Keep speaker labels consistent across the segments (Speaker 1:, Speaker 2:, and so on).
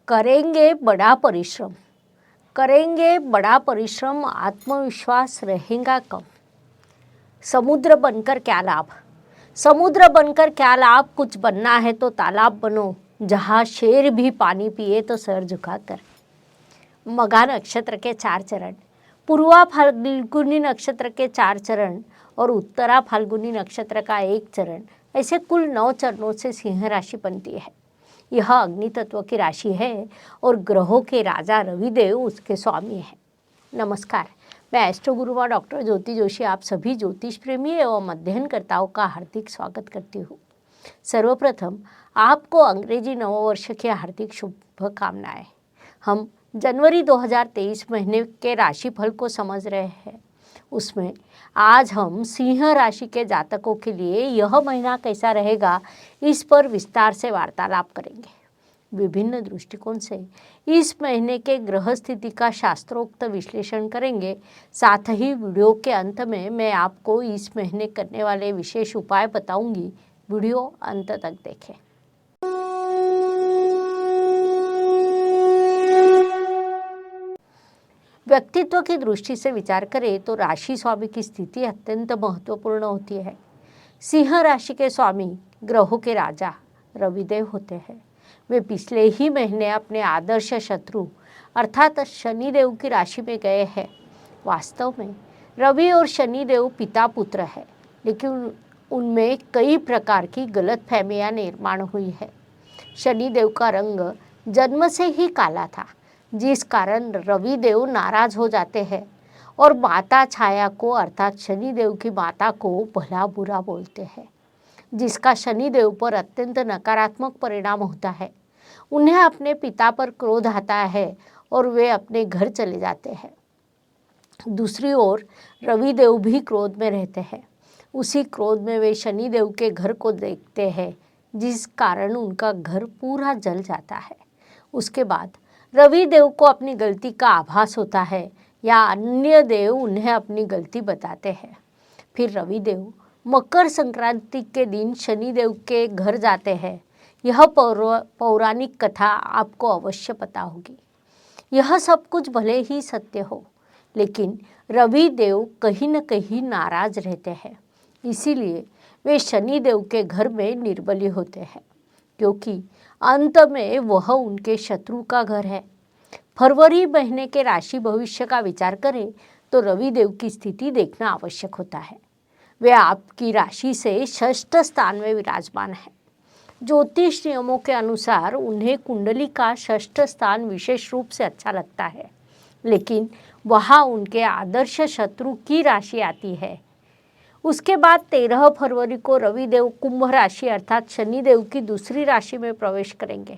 Speaker 1: करेंगे बड़ा परिश्रम, करेंगे बड़ा परिश्रम, आत्मविश्वास रहेगा कम। समुद्र बनकर क्या लाभ, समुद्र बनकर क्या लाभ, कुछ बनना है तो तालाब बनो, जहाँ शेर भी पानी पिए तो सर झुकाकर। मघा नक्षत्र के 4 चरण, पूर्वा फाल्गुनी नक्षत्र के 4 चरण और उत्तरा फाल्गुनी नक्षत्र का 1 चरण, ऐसे कुल 9 चरणों से सिंह राशि बनती है। यह अग्नि तत्व की राशि है और ग्रहों के राजा रविदेव उसके स्वामी हैं। नमस्कार, मैं एस्ट्रो गुरुमा डॉक्टर ज्योति जोशी आप सभी ज्योतिष प्रेमी एवं अध्ययनकर्ताओं का हार्दिक स्वागत करती हूँ। सर्वप्रथम आपको अंग्रेजी नववर्ष की हार्दिक शुभकामनाएं। हम जनवरी 2023 महीने के राशिफल को समझ रहे हैं। उसमें आज हम सिंह राशि के जातकों के लिए यह महीना कैसा रहेगा, इस पर विस्तार से वार्तालाप करेंगे। विभिन्न दृष्टिकोण से इस महीने के ग्रह स्थिति का शास्त्रोक्त विश्लेषण करेंगे। साथ ही वीडियो के अंत में मैं आपको इस महीने करने वाले विशेष उपाय बताऊंगी। वीडियो अंत तक देखें। व्यक्तित्व की दृष्टि से विचार करें तो राशि स्वामी की स्थिति अत्यंत महत्वपूर्ण होती है। सिंह राशि के स्वामी ग्रहों के राजा रविदेव होते हैं। वे पिछले ही महीने अपने आदर्श शत्रु अर्थात शनिदेव की राशि में गए हैं। वास्तव में रवि और शनिदेव पिता पुत्र है, लेकिन उनमें कई प्रकार की गलतफहमियां निर्माण हुई है। शनिदेव का रंग जन्म से ही काला था, जिस कारण रविदेव नाराज हो जाते हैं और माता छाया को अर्थात शनिदेव की माता को भला बुरा बोलते हैं, जिसका शनिदेव पर अत्यंत नकारात्मक परिणाम होता है। उन्हें अपने पिता पर क्रोध आता है और वे अपने घर चले जाते हैं। दूसरी ओर रविदेव भी क्रोध में रहते हैं। उसी क्रोध में वे शनिदेव के घर को देखते हैं, जिस कारण उनका घर पूरा जल जाता है। उसके बाद रविदेव को अपनी गलती का आभास होता है या अन्य देव उन्हें अपनी गलती बताते हैं। फिर रविदेव मकर संक्रांति के दिन शनिदेव के घर जाते हैं। यह पौराणिक कथा आपको अवश्य पता होगी। यह सब कुछ भले ही सत्य हो, लेकिन रविदेव कहीं न कहीं नाराज रहते हैं। इसीलिए वे शनिदेव के घर में निर्बली होते हैं, क्योंकि अंत में वह उनके शत्रु का घर है। फरवरी महीने के राशि भविष्य का विचार करें तो रविदेव की स्थिति देखना आवश्यक होता है। वे आपकी राशि से षष्ठ स्थान में विराजमान है। ज्योतिष नियमों के अनुसार उन्हें कुंडली का षष्ठ स्थान विशेष रूप से अच्छा लगता है, लेकिन वहाँ उनके आदर्श शत्रु की राशि आती है। उसके बाद 13 फरवरी को रविदेव कुंभ राशि अर्थात शनिदेव की दूसरी राशि में प्रवेश करेंगे।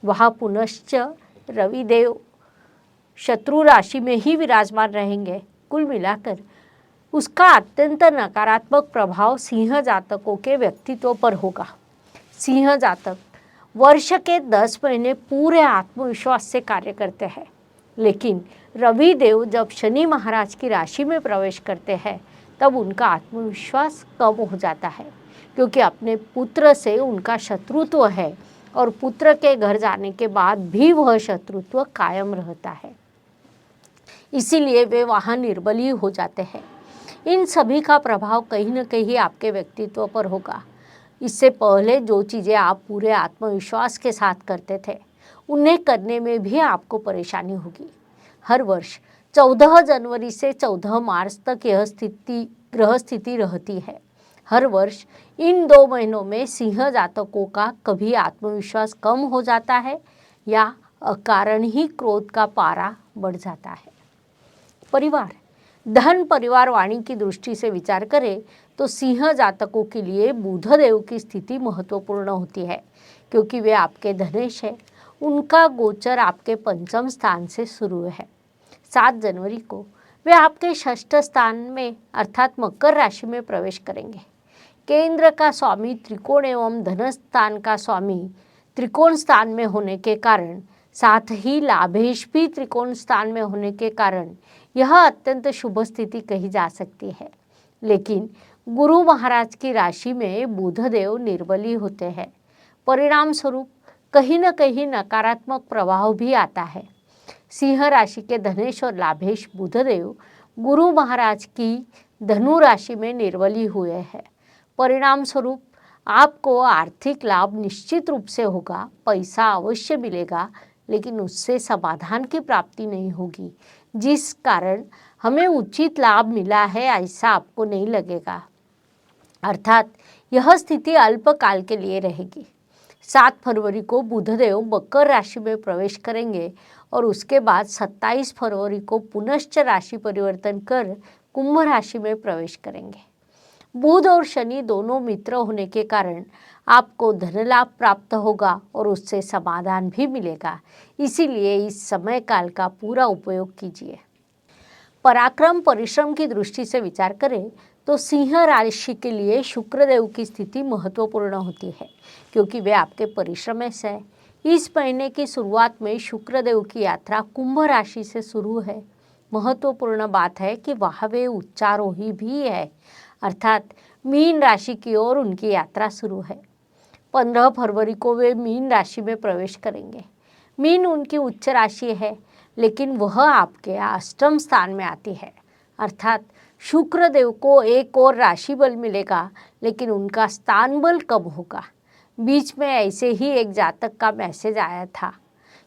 Speaker 1: वहाँ पुनश्च रविदेव शत्रु राशि में ही विराजमान रहेंगे। कुल मिलाकर उसका अत्यंत नकारात्मक प्रभाव सिंह जातकों के व्यक्तित्व पर होगा। सिंह जातक वर्ष के 10 महीने पूरे आत्मविश्वास से कार्य करते हैं, लेकिन रविदेव जब शनि महाराज की राशि में प्रवेश करते हैं तब उनका आत्मविश्वास कम हो जाता है, क्योंकि अपने पुत्र से उनका शत्रुत्व है और पुत्र के घर जाने के बाद भी वह शत्रुत्व कायम रहता है। इसीलिए वे वहाँ निर्बली हो जाते हैं। इन सभी का प्रभाव कहीं न कहीं आपके व्यक्तित्व पर होगा। इससे पहले जो चीज़ें आप पूरे आत्मविश्वास के साथ करते थे, उन्हें करने में भी आपको परेशानी होगी। हर वर्ष 14 जनवरी से 14 मार्च तक यह ग्रह स्थिति रहती है। हर वर्ष इन 2 महीनों में सिंह जातकों का कभी आत्मविश्वास कम हो जाता है या अकारण ही क्रोध का पारा बढ़ जाता है। परिवार, धन, परिवार, वाणी की दृष्टि से विचार करें तो सिंह जातकों के लिए बुधदेव की स्थिति महत्वपूर्ण होती है, क्योंकि वे आपके धनेश है। उनका गोचर आपके पंचम स्थान से शुरू है। 7 जनवरी को वे आपके षष्ठ स्थान में अर्थात मकर राशि में प्रवेश करेंगे। केंद्र का स्वामी त्रिकोण एवं धन स्थान का स्वामी त्रिकोण स्थान में होने के कारण, साथ ही लाभेश भी त्रिकोण स्थान में होने के कारण यह अत्यंत शुभ स्थिति कही जा सकती है। लेकिन गुरु महाराज की राशि में बुधदेव निर्बली होते हैं। परिणाम स्वरूप कहीं न कहीं नकारात्मक प्रभाव भी आता है। सिंह राशि के धनेश और लाभेश बुधदेव गुरु महाराज की धनु राशि में निर्वली हुए हैं। परिणाम स्वरूप आपको आर्थिक लाभ निश्चित रूप से होगा, पैसा अवश्य मिलेगा, लेकिन उससे समाधान की प्राप्ति नहीं होगी, जिस कारण हमें उचित लाभ मिला है ऐसा आपको नहीं लगेगा। अर्थात यह स्थिति अल्पकाल के लिए रहेगी। 7 फरवरी को बुधदेव मकर राशि में प्रवेश करेंगे और उसके बाद 27 फरवरी को पुनश्च राशि परिवर्तन कर कुंभ राशि में प्रवेश करेंगे। बुध और शनि दोनों मित्र होने के कारण आपको धन लाभ प्राप्त होगा और उससे समाधान भी मिलेगा। इसीलिए इस समय काल का पूरा उपयोग कीजिए। पराक्रम परिश्रम की दृष्टि से विचार करें तो सिंह राशि के लिए शुक्रदेव की स्थिति महत्वपूर्ण होती है, क्योंकि वे आपके परिश्रमेश है। इस महीने की शुरुआत में शुक्रदेव की यात्रा कुंभ राशि से शुरू है। महत्वपूर्ण बात है कि वहाँ वे उच्चारोही भी है, अर्थात मीन राशि की ओर उनकी यात्रा शुरू है। 15 फरवरी को वे मीन राशि में प्रवेश करेंगे। मीन उनकी उच्च राशि है, लेकिन वह आपके अष्टम स्थान में आती है, अर्थात शुक्रदेव को एक और राशि बल मिलेगा, लेकिन उनका स्थान बल कम होगा। बीच में ऐसे ही एक जातक का मैसेज आया था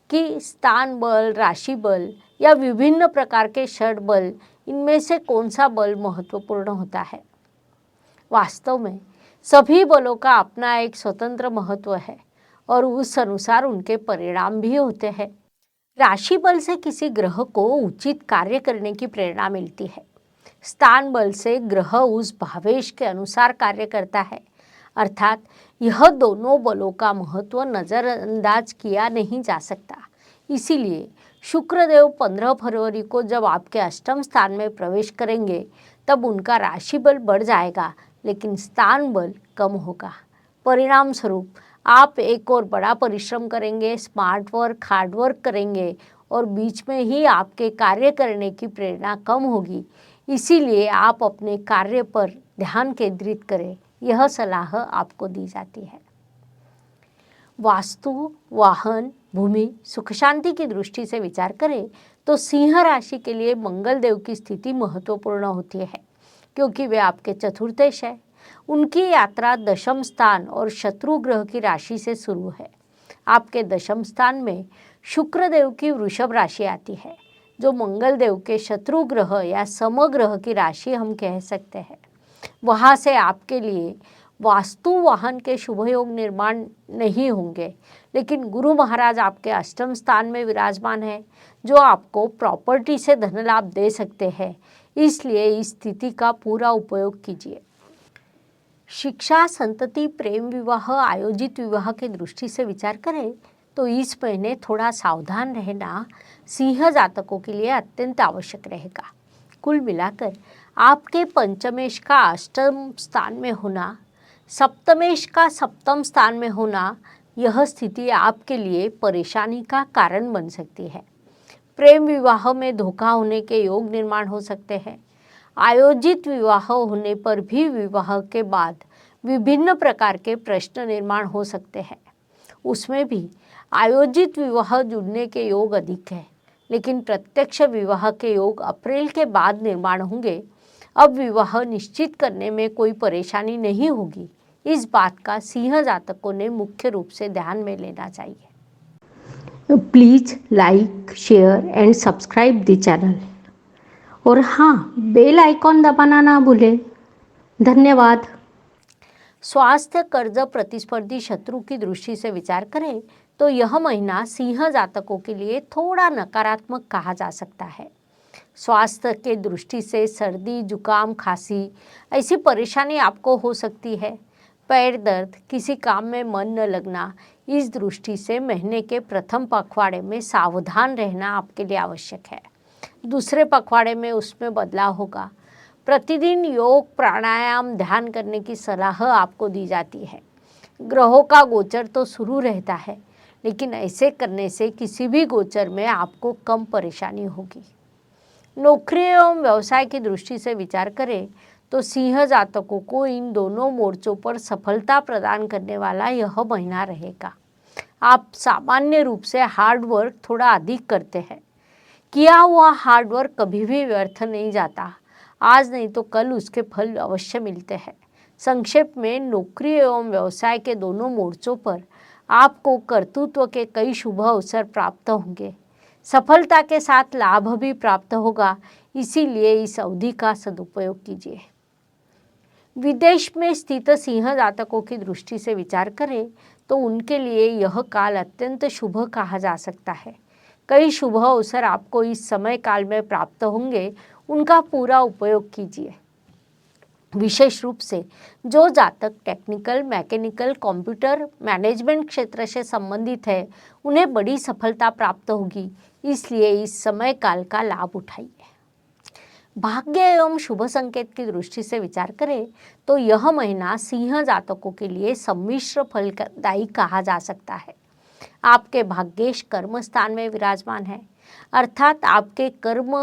Speaker 1: कि स्थान बल, राशि बल या विभिन्न प्रकार के षड बल, इनमें से कौन सा बल महत्वपूर्ण होता है। वास्तव में सभी बलों का अपना एक स्वतंत्र महत्व है और उस अनुसार उनके परिणाम भी होते हैं। राशि बल से किसी ग्रह को उचित कार्य करने की प्रेरणा मिलती है। स्थान बल से ग्रह उस भावेश के अनुसार कार्य करता है, अर्थात यह दोनों बलों का महत्व नज़रअंदाज किया नहीं जा सकता। इसीलिए शुक्रदेव 15 फरवरी को जब आपके अष्टम स्थान में प्रवेश करेंगे तब उनका राशि बल बढ़ जाएगा, लेकिन स्थान बल कम होगा। परिणाम स्वरूप आप एक और बड़ा परिश्रम करेंगे, स्मार्ट वर्क, हार्ड वर्क करेंगे और बीच में ही आपके कार्य करने की प्रेरणा कम होगी। इसीलिए आप अपने कार्य पर ध्यान केंद्रित करें, यह सलाह आपको दी जाती है। वास्तु, वाहन, भूमि, सुख शांति की दृष्टि से विचार करें तो सिंह राशि के लिए मंगल देव की स्थिति महत्वपूर्ण होती है, क्योंकि वे आपके चतुर्थेश है। उनकी यात्रा दशम स्थान और शत्रु ग्रह की राशि से शुरू है। आपके दशम स्थान में शुक्रदेव की वृषभ राशि आती है, जो मंगल देव के शत्रु ग्रह या समग्रह की राशि हम कह सकते हैं। वहाँ से आपके लिए वास्तु वाहन के शुभ योग निर्माण नहीं होंगे, लेकिन गुरु महाराज आपके अष्टम स्थान में विराजमान है, जो आपको प्रॉपर्टी से धन लाभ दे सकते हैं। इसलिए इस स्थिति का पूरा उपयोग कीजिए। शिक्षा, संतति, प्रेम विवाह, आयोजित विवाह की दृष्टि से विचार करें तो इस महीने थोड़ा सावधान रहना सिंह जातकों के लिए अत्यंत आवश्यक रहेगा। कुल मिलाकर आपके पंचमेश का अष्टम स्थान में होना, सप्तमेश का सप्तम स्थान में होना, यह स्थिति आपके लिए परेशानी का कारण बन सकती है। प्रेम विवाह में धोखा होने के योग निर्माण हो सकते हैं। आयोजित विवाह होने पर भी विवाह के बाद विभिन्न प्रकार के प्रश्न निर्माण हो सकते हैं। उसमें भी आयोजित विवाह जुड़ने के योग अधिक है, लेकिन प्रत्यक्ष विवाह के योग अप्रैल के बाद निर्माण होंगे। अब विवाह निश्चित करने में कोई परेशानी नहीं होगी, इस बात का सिंह जातकों ने मुख्य रूप से ध्यान में लेना चाहिए। Please like, share and subscribe the channel और हाँ, बेल आइकॉन दबाना ना भूलें। धन्यवाद। स्वास्थ्य, कर्ज, प्रतिस्पर्धी शत्रु की दृष्टि से विचार करें तो यह महीना सिंह जातकों के लिए थोड़ा नकारात्मक कहा जा सकता है। स्वास्थ्य के दृष्टि से सर्दी, जुकाम, खांसी ऐसी परेशानी आपको हो सकती है। पैर दर्द, किसी काम में मन न लगना, इस दृष्टि से महीने के प्रथम पखवाड़े में सावधान रहना आपके लिए आवश्यक है। दूसरे पखवाड़े में उसमें बदलाव होगा। प्रतिदिन योग, प्राणायाम, ध्यान करने की सलाह आपको दी जाती है। ग्रहों का गोचर तो शुरू रहता है, लेकिन ऐसे करने से किसी भी गोचर में आपको कम परेशानी होगी। नौकरी एवं व्यवसाय की दृष्टि से विचार करें तो सिंह जातकों को इन दोनों मोर्चों पर सफलता प्रदान करने वाला यह महीना रहेगा। आप सामान्य रूप से हार्ड वर्क थोड़ा अधिक करते हैं। किया हुआ हार्ड वर्क कभी भी व्यर्थ नहीं जाता। आज नहीं तो कल उसके फल अवश्य मिलते हैं। संक्षेप में, नौकरी एवं व्यवसाय के दोनों मोर्चों पर आपको कर्तृत्व के कई शुभ अवसर प्राप्त होंगे। सफलता के साथ लाभ भी प्राप्त होगा, इसीलिए इस अवधि का सदुपयोग कीजिए। विदेश में स्थित सिंह जातकों की दृष्टि से विचार करें तो उनके लिए यह काल अत्यंत शुभ कहा जा सकता है। कई शुभ अवसर आपको इस समय काल में प्राप्त होंगे, उनका पूरा उपयोग कीजिए। विशेष रूप से जो जातक टेक्निकल, मैकेनिकल, कंप्यूटर, मैनेजमेंट क्षेत्र से संबंधित है, उन्हें बड़ी सफलता प्राप्त होगी, इसलिए इस समय काल का लाभ उठाइए। भाग्य एवं शुभ संकेत की दृष्टि से विचार करें तो यह महीना सिंह जातकों के लिए सम्मिश्र फलदायी कहा जा सकता है। आपके भाग्येश कर्म स्थान में विराजमान है, अर्थात आपके कर्म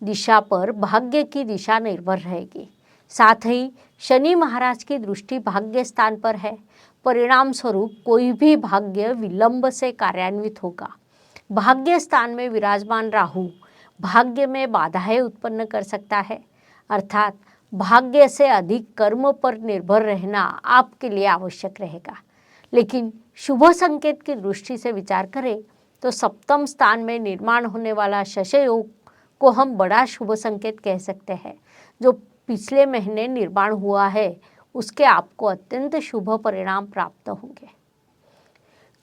Speaker 1: दिशा पर भाग्य की दिशा निर्भर रहेगी। साथ ही शनि महाराज की दृष्टि भाग्य स्थान पर है। परिणाम स्वरूप कोई भी भाग्य विलंब से कार्यान्वित होगा। भाग्य स्थान में विराजमान राहु भाग्य में बाधाएं उत्पन्न कर सकता है, अर्थात भाग्य से अधिक कर्म पर निर्भर रहना आपके लिए आवश्यक रहेगा। लेकिन शुभ संकेत की दृष्टि से विचार करें तो सप्तम स्थान में निर्माण होने वाला शशय योग को हम बड़ा शुभ संकेत कह सकते हैं। जो पिछले महीने निर्माण हुआ है, उसके आपको अत्यंत शुभ परिणाम प्राप्त होंगे।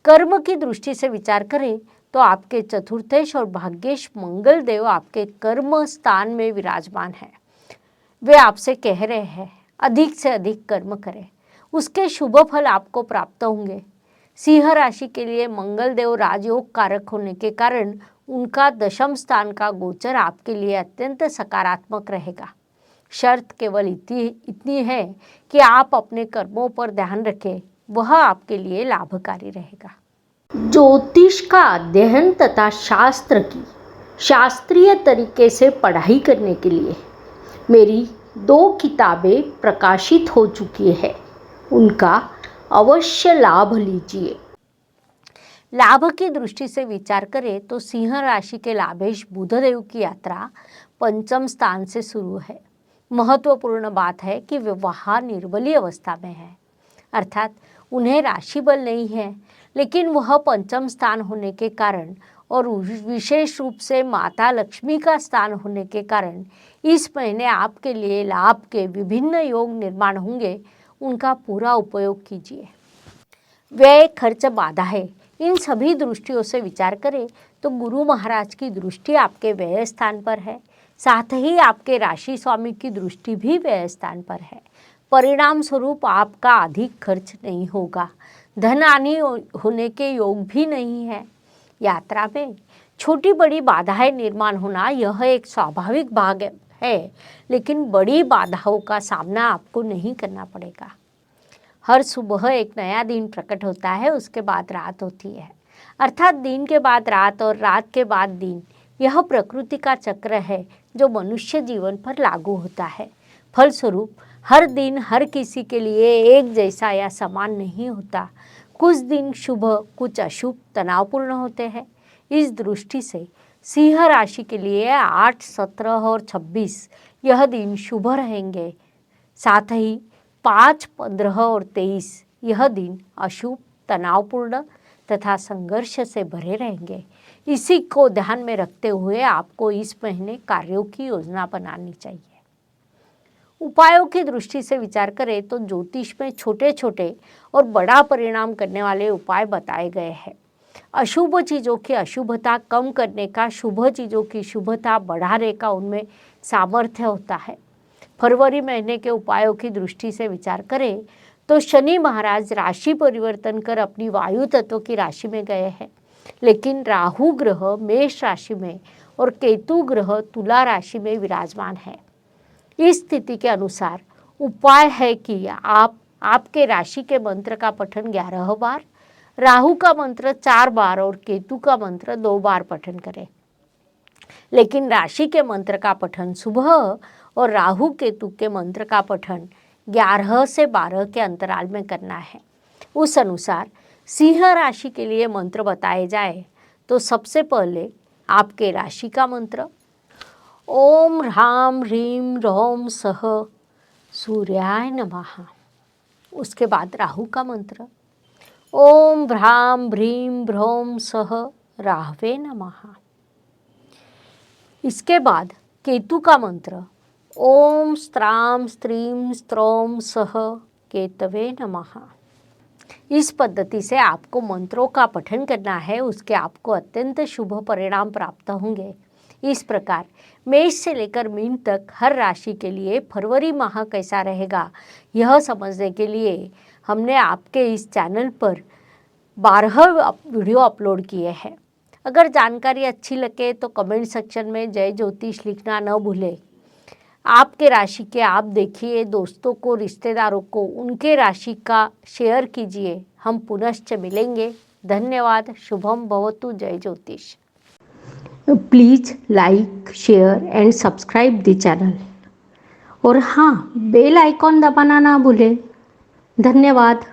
Speaker 1: कर्म की दृष्टि से विचार करें तो आपके चतुर्थेश और भाग्येश मंगल देव आपके कर्म स्थान में विराजमान है। वे आपसे कह रहे हैं अधिक से अधिक कर्म करें, उसके शुभ फल आपको प्राप्त होंगे। सिंह राशि के लिए मंगल देव राजयोग कारक होने के कारण उनका दशम स्थान का गोचर आपके लिए अत्यंत सकारात्मक रहेगा। शर्त केवल इतनी है कि आप अपने कर्मों पर ध्यान रखें, वह आपके लिए लाभकारी रहेगा। ज्योतिष का अध्ययन तथा शास्त्र की शास्त्रीय तरीके से पढ़ाई करने के लिए मेरी 2 किताबें प्रकाशित हो चुकी है, उनका अवश्य लाभ लीजिए। लाभ की दृष्टि से विचार करें तो सिंह राशि के लाभेश बुधदेव की यात्रा पंचम स्थान से शुरू है। महत्वपूर्ण बात है कि विवाह निर्बली अवस्था में है, अर्थात उन्हें राशि बल नहीं है, लेकिन वह पंचम स्थान होने के कारण और विशेष रूप से माता लक्ष्मी का स्थान होने के कारण इस महीने आपके लिए लाभ के विभिन्न योग निर्माण होंगे, उनका पूरा उपयोग कीजिए। व्यय, खर्च, बाधा है, इन सभी दृष्टियों से विचार करें तो गुरु महाराज की दृष्टि आपके व्यय स्थान पर है, साथ ही आपके राशि स्वामी की दृष्टि भी व्यय स्थान पर है। परिणाम स्वरूप आपका अधिक खर्च नहीं होगा, धन हानि होने के योग भी नहीं है। यात्रा में छोटी बड़ी बाधाएं निर्माण होना यह एक स्वाभाविक भाग है, लेकिन बड़ी बाधाओं का सामना आपको नहीं करना पड़ेगा। हर सुबह एक नया दिन प्रकट होता है, उसके बाद रात होती है, अर्थात दिन के बाद रात और रात के बाद दिन। यह प्रकृति का चक्र है जो मनुष्य जीवन पर लागू होता है। फलस्वरूप हर दिन हर किसी के लिए एक जैसा या समान नहीं होता। कुछ दिन शुभ, कुछ अशुभ, तनावपूर्ण होते हैं। इस दृष्टि से सिंह राशि के लिए 8, 17 और 26 यह दिन शुभ रहेंगे। साथ ही 5, 15 और 23 यह दिन अशुभ, तनावपूर्ण तथा संघर्ष से भरे रहेंगे। इसी को ध्यान में रखते हुए आपको इस महीने कार्यों की योजना बनानी चाहिए। उपायों की दृष्टि से विचार करें तो ज्योतिष में छोटे छोटे और बड़ा परिणाम करने वाले उपाय बताए गए हैं। अशुभ चीज़ों की अशुभता कम करने का, शुभ चीज़ों की शुभता बढ़ाने का उनमें सामर्थ्य होता है। फरवरी महीने के उपायों की दृष्टि से विचार करें तो शनि महाराज राशि परिवर्तन कर अपनी वायु तत्व की राशि में गए हैं, लेकिन राहु ग्रह मेष राशि में और केतु ग्रह तुला राशि में विराजमान है। इस स्थिति के अनुसार उपाय है कि आप आपके राशि के मंत्र का पठन 11 बार, राहु का मंत्र 4 बार और केतु का मंत्र 2 बार पठन करें। लेकिन राशि के मंत्र का पठन सुबह और राहु केतु के मंत्र का पठन 11 से 12 के अंतराल में करना है। उस अनुसार सिंह राशि के लिए मंत्र बताए जाए तो सबसे पहले आपके राशि का मंत्र ओम ह्रां ह्रीं ह्रौं सः सूर्याय नमः। उसके बाद राहु का मंत्र ओम भ्रां भ्रीं भ्रौं सः राहवे नमः। इसके बाद केतु का मंत्र ओम स्त्रां स्त्रीं स्त्रौं सः केतवे नमः। इस पद्धति से आपको मंत्रों का पठन करना है, उसके आपको अत्यंत शुभ परिणाम प्राप्त होंगे। इस प्रकार मेष से लेकर मीन तक हर राशि के लिए फरवरी माह कैसा रहेगा यह समझने के लिए हमने आपके इस चैनल पर 12 वीडियो अपलोड किए हैं। अगर जानकारी अच्छी लगे तो कमेंट सेक्शन में जय ज्योतिष लिखना न भूलें। आपके राशि के आप देखिए, दोस्तों को, रिश्तेदारों को उनके राशि का शेयर कीजिए। हम पुनश्च मिलेंगे। धन्यवाद। शुभम भवतु। जय ज्योतिष। Please like share and subscribe the channel और हाँ, बेल आइकॉन दबाना ना भूलें। धन्यवाद।